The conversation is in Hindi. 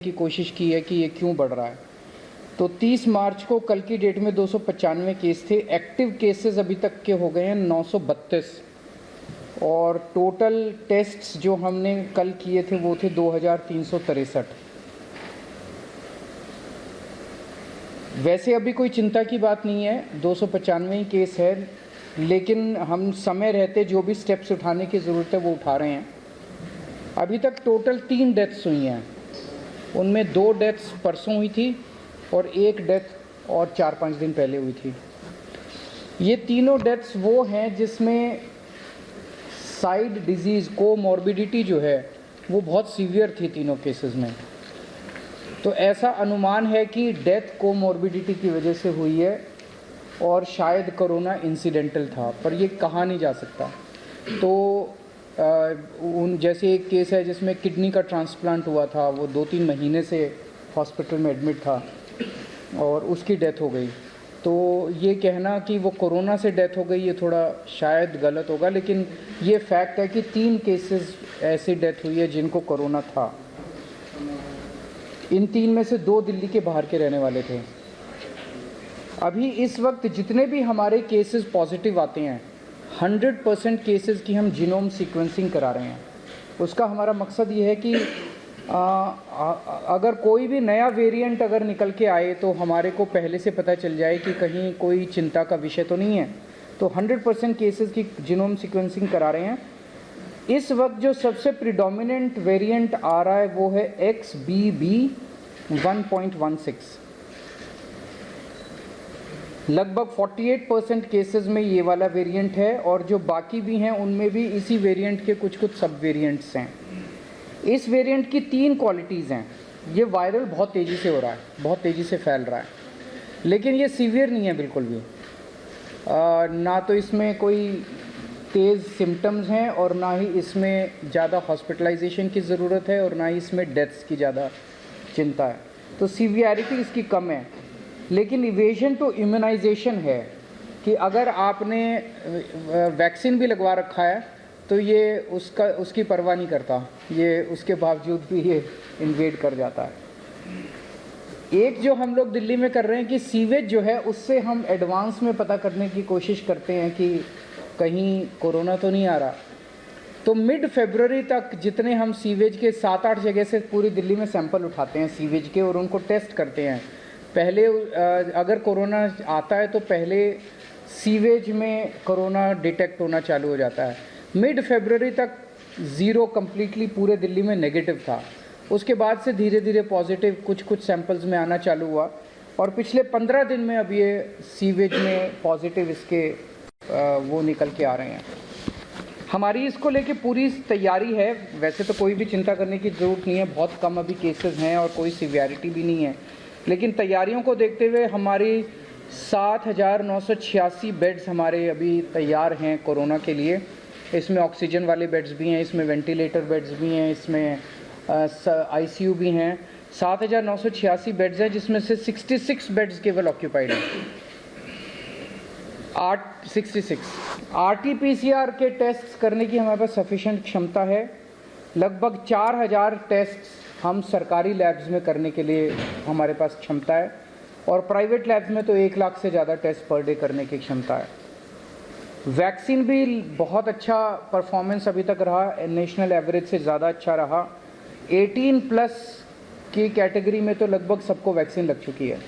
की कोशिश की है कि ये क्यों बढ़ रहा है। तो 30 मार्च को कल की डेट में 295 केस थे। एक्टिव केसेस अभी तक के हो गए हैं 932 और टोटल टेस्ट्स जो हमने कल किए थे वो थे 2363। वैसे अभी कोई चिंता की बात नहीं है, 295 केस है, लेकिन हम समय रहते जो भी स्टेप्स उठाने की ज़रूरत है वो उठा रहे हैं। अभी तक टोटल 3 डेथ्स हुई हैं, उनमें 2 डेथ्स परसों हुई थी और 1 डेथ और 4-5 दिन पहले हुई थी। ये तीनों डेथ्स वो हैं जिसमें साइड डिजीज़ कोमॉर्बिडिटी जो है वो बहुत सीवियर थी तीनों केसेस में। तो ऐसा अनुमान है कि डेथ कोमॉर्बिडिटी की वजह से हुई है और शायद कोरोना इंसिडेंटल था, पर ये कहा नहीं जा सकता। तो जैसे एक केस है जिसमें किडनी का ट्रांसप्लांट हुआ था, वो 2-3 महीने से हॉस्पिटल में एडमिट था और उसकी डेथ हो गई। तो ये कहना कि वो कोरोना से डेथ हो गई ये थोड़ा शायद गलत होगा, लेकिन ये फैक्ट है कि 3 केसेस ऐसी डेथ हुई है जिनको कोरोना था। इन 3 में से 2 दिल्ली के बाहर के रहने वाले थे। अभी इस वक्त जितने भी हमारे केसेस पॉजिटिव आते हैं 100% केसेस की हम जीनोम सीक्वेंसिंग करा रहे हैं। उसका हमारा मकसद ये है कि अगर कोई भी नया वेरिएंट अगर निकल के आए तो हमारे को पहले से पता चल जाए कि कहीं कोई चिंता का विषय तो नहीं है। तो 100% केसेस की जीनोम सीक्वेंसिंग करा रहे हैं। इस वक्त जो सबसे प्रिडोमिनेंट वेरिएंट आ रहा है वो है XBB.1.16। लगभग 48% केसेस में ये वाला वेरिएंट है और जो बाकी भी हैं उनमें भी इसी वेरिएंट के कुछ सब वेरिएंट्स हैं। इस वेरिएंट की 3 क्वालिटीज़ हैं। ये वायरल बहुत तेज़ी से हो रहा है, बहुत तेज़ी से फैल रहा है, लेकिन ये सीवियर नहीं है बिल्कुल भी। ना तो इसमें कोई तेज़ सिम्टम्स हैं और ना ही इसमें ज़्यादा हॉस्पिटलाइजेशन की ज़रूरत है और ना ही इसमें डेथ्स की ज़्यादा चिंता है। तो सीवियरिटी इसकी कम है, लेकिन इवेजन टू इम्यूनाइजेशन है कि अगर आपने वैक्सीन भी लगवा रखा है तो ये उसकी परवाह नहीं करता, ये उसके बावजूद भी ये इन्वेड कर जाता है। एक जो हम लोग दिल्ली में कर रहे हैं कि सीवेज जो है उससे हम एडवांस में पता करने की कोशिश करते हैं कि कहीं कोरोना तो नहीं आ रहा। तो मिड फरवरी तक जितने हम सीवेज के 7-8 जगह से पूरी दिल्ली में सैंपल उठाते हैं सीवेज के और उनको टेस्ट करते हैं। पहले अगर कोरोना आता है तो पहले सीवेज में कोरोना डिटेक्ट होना चालू हो जाता है। मिड फरवरी तक 0 कम्प्लीटली पूरे दिल्ली में नेगेटिव था। उसके बाद से धीरे धीरे पॉजिटिव कुछ सैंपल्स में आना चालू हुआ और पिछले 15 दिन में अब ये सीवेज में पॉजिटिव इसके वो निकल के आ रहे हैं। हमारी इसको लेके पूरी तैयारी है। वैसे तो कोई भी चिंता करने की ज़रूरत नहीं है, बहुत कम अभी केसेस हैं और कोई सीवियरिटी भी नहीं है, लेकिन तैयारियों को देखते हुए हमारी 7,986 बेड्स हमारे अभी तैयार हैं कोरोना के लिए। इसमें ऑक्सीजन वाले बेड्स भी हैं, इसमें वेंटिलेटर बेड्स भी हैं, इसमें ICU भी हैं। 7,986 बेड्स हैं जिसमें से 66 बेड्स केवल ऑक्यूपाइड हैं। 66 RT-PCR के टेस्ट करने की हमारे पास सफिशेंट क्षमता है। लगभग 4,000 टेस्ट हम सरकारी लैब्स में करने के लिए हमारे पास क्षमता है और प्राइवेट लैब्स में तो 1 लाख से ज़्यादा टेस्ट पर डे करने की क्षमता है। वैक्सीन भी बहुत अच्छा परफॉर्मेंस अभी तक रहा, नेशनल एवरेज से ज़्यादा अच्छा रहा। 18+ की कैटेगरी में तो लगभग सबको वैक्सीन लग चुकी है।